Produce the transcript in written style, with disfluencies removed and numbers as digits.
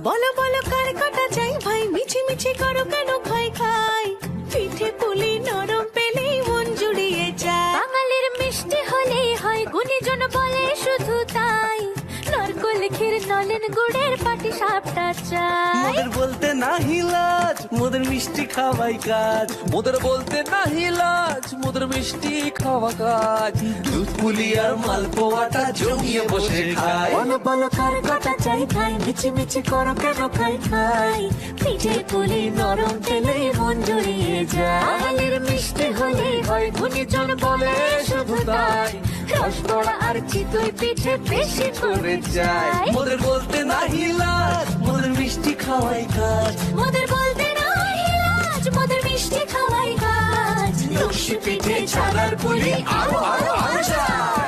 বলো বলো কার কটা চাই ভাই, মিছি মিছি করো কেন খাই খাই, পিঠে পুলি নরম পেলেই মন জুড়িয়ে যায়। বাঙালির মিষ্টি হলেই হয়, গুণীজন বলে শুধু তাই, নারকোল ক্ষীর নলেন গুড়ের পাটি সাপটা চাই। মোদের বলতে নাহি লাজ, মোদের মিষ্টি খাওয়াই কাজ। মোদের বলতে নাহি লাজ, মোদের মিষ্টি খাওয়া কাজ। দুধ পুলি আর মালপোয়াটা জমিয়ে বসে খায়। বলো বলো কার কটা চাই ভাই, মিছি মিছি করো কেন খাই খাই, পিঠে পুলি নরম পেলেই মন জুড়িয়ে যায়। বাঙালির মিষ্টি হলেই হয়, গুণীজন বলে শুধু তাই, রসগোল্লা আর চিতই পিঠে বেশি করে যায়। মোদের বলতে নাহি লাজ, মোদের মিষ্টি খাওয়াই কাজ। মোদের বলতে নাই লাজ, মোদের মিষ্টি খাওয়াই কাজ। লস্যি পিঠে ছানার পুলি আরো আরো আরো চাই।